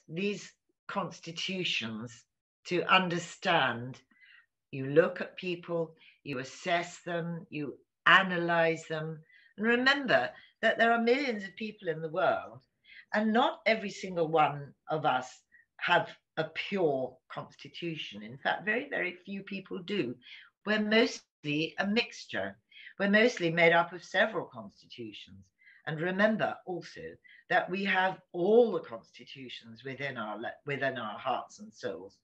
these constitutions to understand. You look at people, you assess them, you analyze them, and remember that there are millions of people in the world, and not every single one of us have a pure constitution. In fact, very, very few people do. We're mostly a mixture. We're mostly made up of several constitutions. And remember also that we have all the constitutions within our hearts and souls.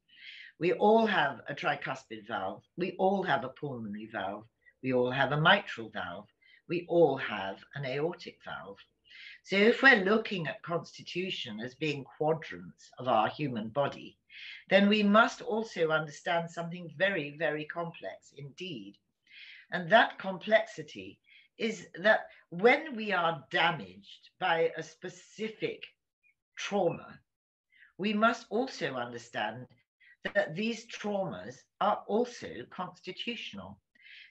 We all have a tricuspid valve. We all have a pulmonary valve. We all have a mitral valve. We all have an aortic valve. So if we're looking at constitution as being quadrants of our human body, then we must also understand something very, very complex indeed. And that complexity is that when we are damaged by a specific trauma, we must also understand that these traumas are also constitutional.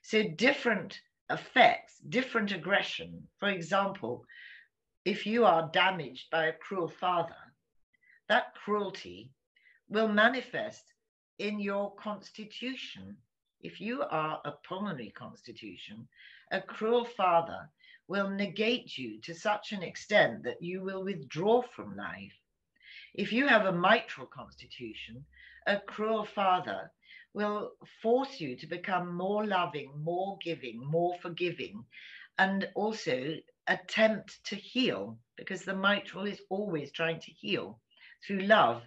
So different effects, different aggression. For example, if you are damaged by a cruel father, that cruelty will manifest in your constitution. If you are a pulmonary constitution, a cruel father will negate you to such an extent that you will withdraw from life. If you have a mitral constitution, a cruel father will force you to become more loving, more giving, more forgiving, and also attempt to heal, because the mitral is always trying to heal through love.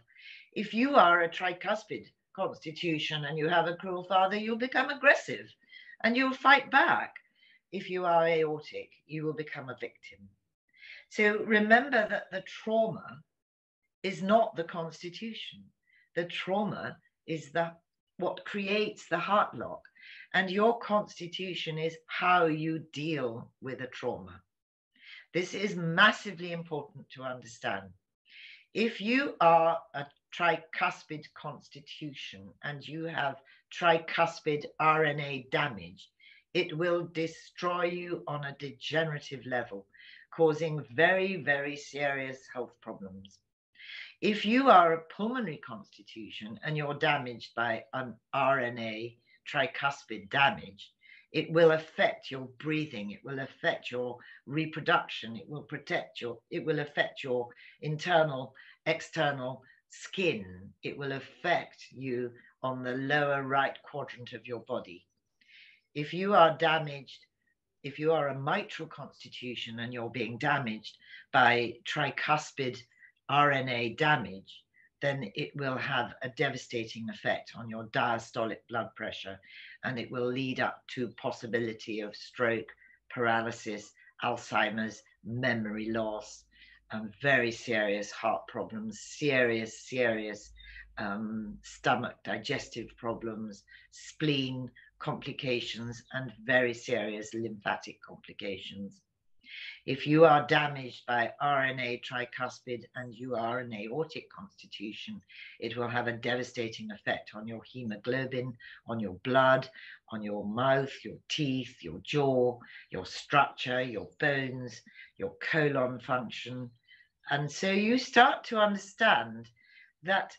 If you are a tricuspid constitution and you have a cruel father, you'll become aggressive and you'll fight back. If you are aortic, you will become a victim. So remember that the trauma is not the constitution. The trauma is what creates the heart lock, and your constitution is how you deal with a trauma. This is massively important to understand. If you are a tricuspid constitution and you have tricuspid RNA damage, it will destroy you on a degenerative level, causing very, very serious health problems. If you are a pulmonary constitution and you're damaged by an RNA tricuspid damage, it will affect your breathing, it will affect your reproduction, it will affect your internal, external skin, it will affect you on the lower right quadrant of your body. If you are damaged, if you are a mitral constitution and you're being damaged by tricuspid RNA damage, then it will have a devastating effect on your diastolic blood pressure, and it will lead up to possibility of stroke, paralysis, Alzheimer's, memory loss, very serious heart problems, serious stomach digestive problems, spleen complications, and very serious lymphatic complications. If you are damaged by RNA tricuspid and you are an aortic constitution, it will have a devastating effect on your hemoglobin, on your blood, on your mouth, your teeth, your jaw, your structure, your bones, your colon function. And so you start to understand that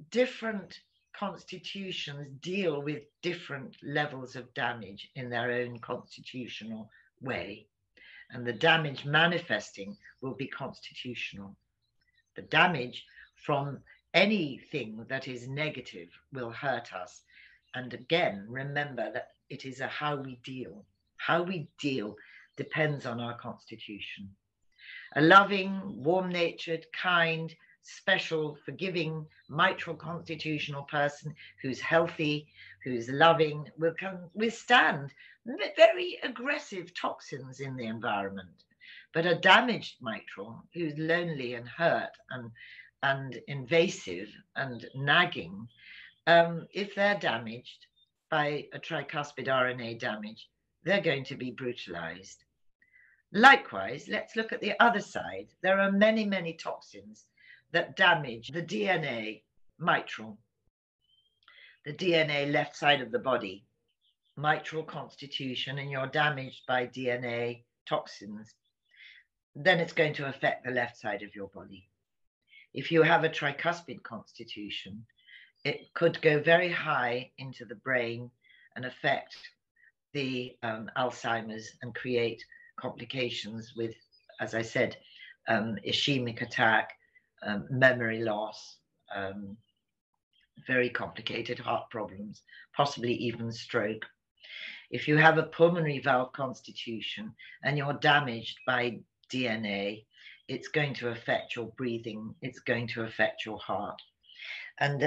different constitutions deal with different levels of damage in their own constitutional way. And the damage manifesting will be constitutional. The damage from anything that is negative will hurt us. And again, remember that it is how we deal. How we deal depends on our constitution. A loving, warm-natured, kind, special, forgiving, mitral constitutional person who's healthy, who's loving, will withstand very aggressive toxins in the environment. But a damaged mitral who's lonely and hurt and invasive and nagging, if they're damaged by a tricuspid RNA damage, they're going to be brutalized. Likewise, let's look at the other side. There are many, many toxins that damage the DNA mitral, the DNA left side of the body, mitral constitution, and you're damaged by DNA toxins, then it's going to affect the left side of your body. If you have a tricuspid constitution, it could go very high into the brain and affect the Alzheimer's and create complications with, as I said, ischemic attack, memory loss, very complicated heart problems, possibly even stroke. If you have a pulmonary valve constitution and you're damaged by DNA, it's going to affect your breathing, it's going to affect your heart, and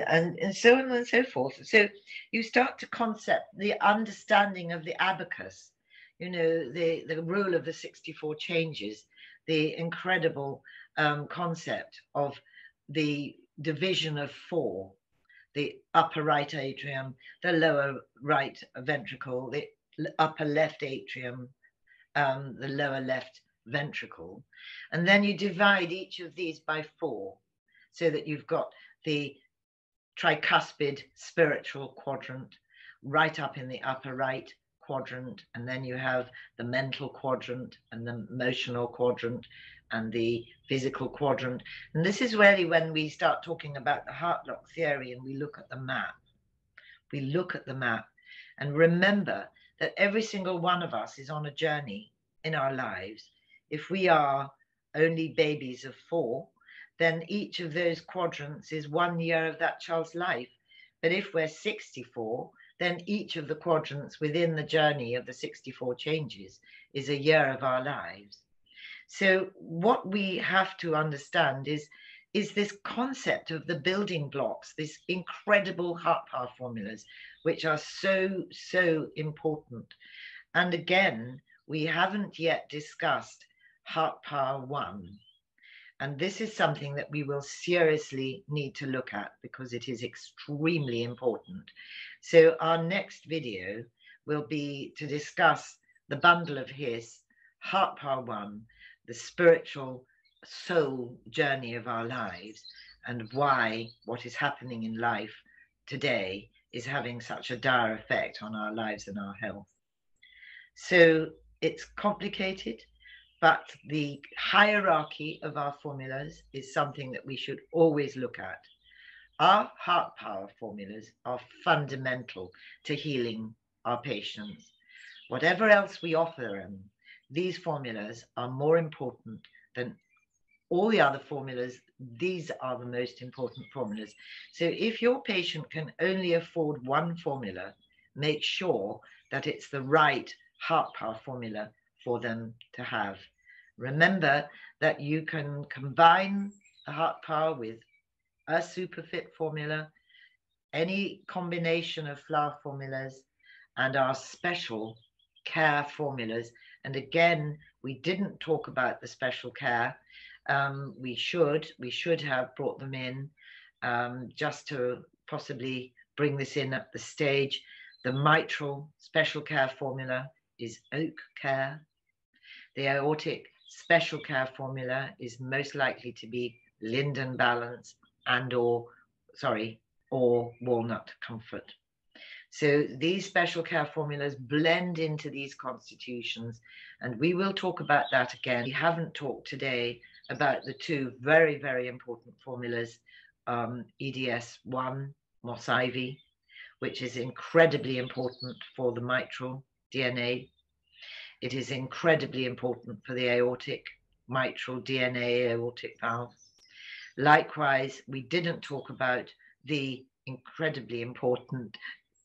so on and so forth. So you start to concept the understanding of the abacus, you know, the rule of the 64 changes, the incredible concept of the division of 4, the upper right atrium, the lower right ventricle, the upper left atrium, the lower left ventricle. And then you divide each of these by 4 so that you've got the tricuspid spiritual quadrant right up in the upper right quadrant. And then you have the mental quadrant and the emotional quadrant and the physical quadrant. And this is really when we start talking about the heart lock theory and we look at the map. We look at the map and remember that every single one of us is on a journey in our lives. If we are only babies of 4, then each of those quadrants is 1 year of that child's life. But if we're 64, then each of the quadrants within the journey of the 64 changes is a year of our lives. So what we have to understand is this concept of the building blocks, this incredible heart power formulas, which are so, so important. And again, we haven't yet discussed heart power 1. And this is something that we will seriously need to look at because it is extremely important. So our next video will be to discuss the bundle of his, heart power 1, the spiritual soul journey of our lives, and why what is happening in life today is having such a dire effect on our lives and our health. So it's complicated, but the hierarchy of our formulas is something that we should always look at. Our heart power formulas are fundamental to healing our patients. Whatever else we offer them, these formulas are more important than all the other formulas. These are the most important formulas. So if your patient can only afford one formula, make sure that it's the right heart power formula for them to have. Remember that you can combine the heart power with a superfit formula, any combination of flower formulas, and our special care formulas. And again, we didn't talk about the special care. We should have brought them in just to possibly bring this in at the stage. The mitral special care formula is oak care. The aortic special care formula is most likely to be linden balance and or walnut comfort. So these special care formulas blend into these constitutions, and we will talk about that again. We haven't talked today about the 2 very, very important formulas, EDS1, MOS-IV, which is incredibly important for the mitral DNA. It is incredibly important for the aortic, mitral DNA, aortic valve. Likewise, we didn't talk about the incredibly important,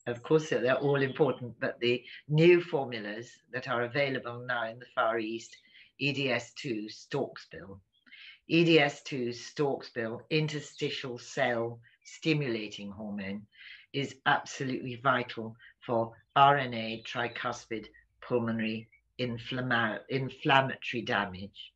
of course they're all important, but the new formulas that are available now in the Far East, EDS2 Storksbill. EDS2 Storksbill, interstitial cell stimulating hormone, is absolutely vital for RNA tricuspid pulmonary inflammatory damage.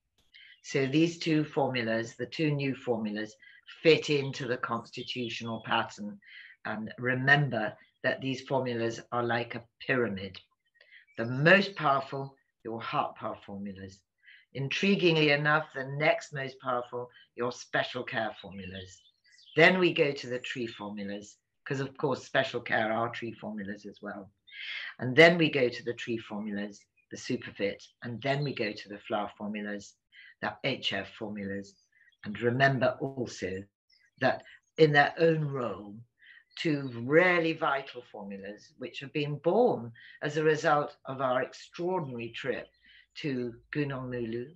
So these 2 formulas, the 2 new formulas, fit into the constitutional pattern. And remember that these formulas are like a pyramid. The most powerful, your heart power formulas. Intriguingly enough, the next most powerful, your special care formulas. Then we go to the tree formulas, because of course special care are tree formulas as well. And then we go to the tree formulas, the superfit, and then we go to the flower formulas, the HF formulas, And remember also that in their own role, two really vital formulas which have been born as a result of our extraordinary trip to Gunung Mulu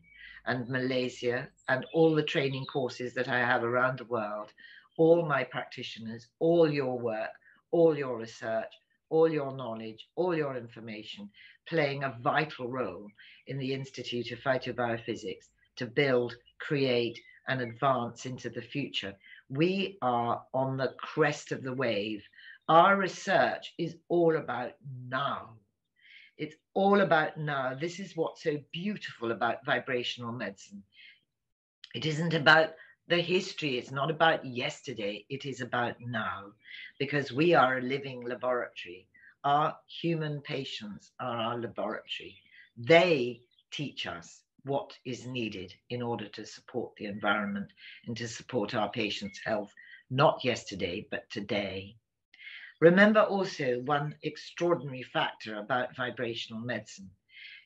and Malaysia, and all the training courses that I have around the world, all my practitioners, all your work, all your research, all your knowledge, all your information, playing a vital role in the Institute of Phytobiophysics to build, create, and advance into the future. We are on the crest of the wave. Our research is all about now. It's all about now. This is what's so beautiful about vibrational medicine. It isn't about the history. It's not about yesterday. It is about now, because we are a living laboratory. Our human patients are our laboratory. They teach us what is needed in order to support the environment and to support our patients' health, not yesterday, but today. Remember also one extraordinary factor about vibrational medicine.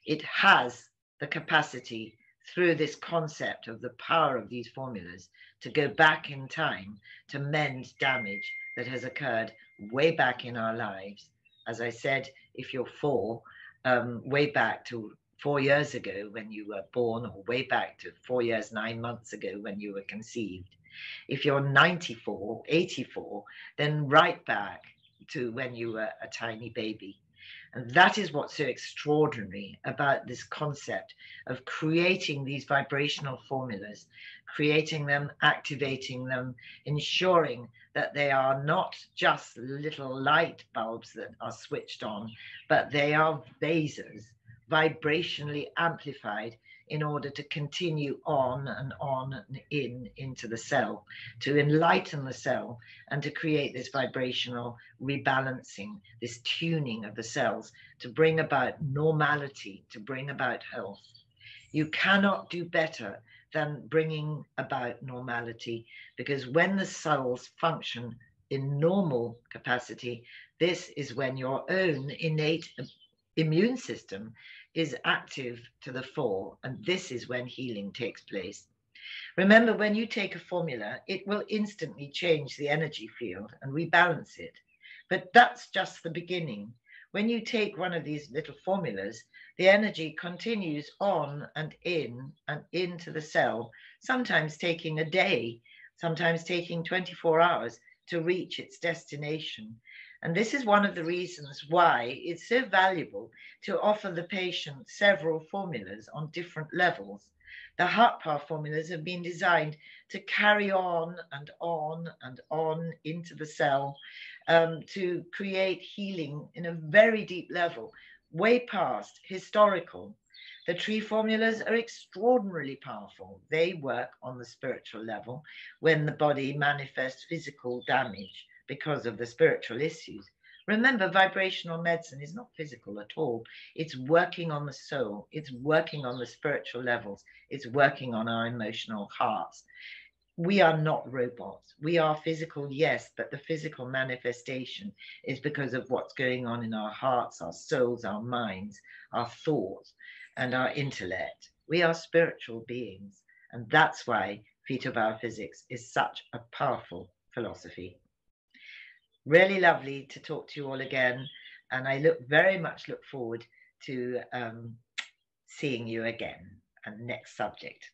It has the capacity, through this concept of the power of these formulas, to go back in time to mend damage that has occurred way back in our lives. As I said, if you're 4, way back to 4 years ago when you were born, or way back to 4 years, 9 months ago when you were conceived. If you're 94, 84, then right back to when you were a tiny baby. And that is what's so extraordinary about this concept of creating these vibrational formulas, creating them, activating them, ensuring that they are not just little light bulbs that are switched on, but they are phasers, vibrationally amplified, in order to continue on and into the cell, to enlighten the cell and to create this vibrational rebalancing, this tuning of the cells, to bring about normality, to bring about health. You cannot do better than bringing about normality, because when the cells function in normal capacity, this is when your own innate immune system is active to the fore, and this is when healing takes place. Remember, when you take a formula, it will instantly change the energy field and rebalance it. But that's just the beginning. When you take one of these little formulas, the energy continues on and into the cell, sometimes taking a day, sometimes taking 24 hours to reach its destination. And this is one of the reasons why it's so valuable to offer the patient several formulas on different levels. The heart power formulas have been designed to carry on and on and on into the cell, to create healing in a very deep level, way past historical. The tree formulas are extraordinarily powerful. They work on the spiritual level when the body manifests physical damage because of the spiritual issues. Remember, vibrational medicine is not physical at all. It's working on the soul. It's working on the spiritual levels. It's working on our emotional hearts. We are not robots. We are physical, yes, but the physical manifestation is because of what's going on in our hearts, our souls, our minds, our thoughts, and our intellect. We are spiritual beings. And that's why Phytobiophysics is such a powerful philosophy. Really lovely to talk to you all again, and I very much look forward to seeing you again. And next subject.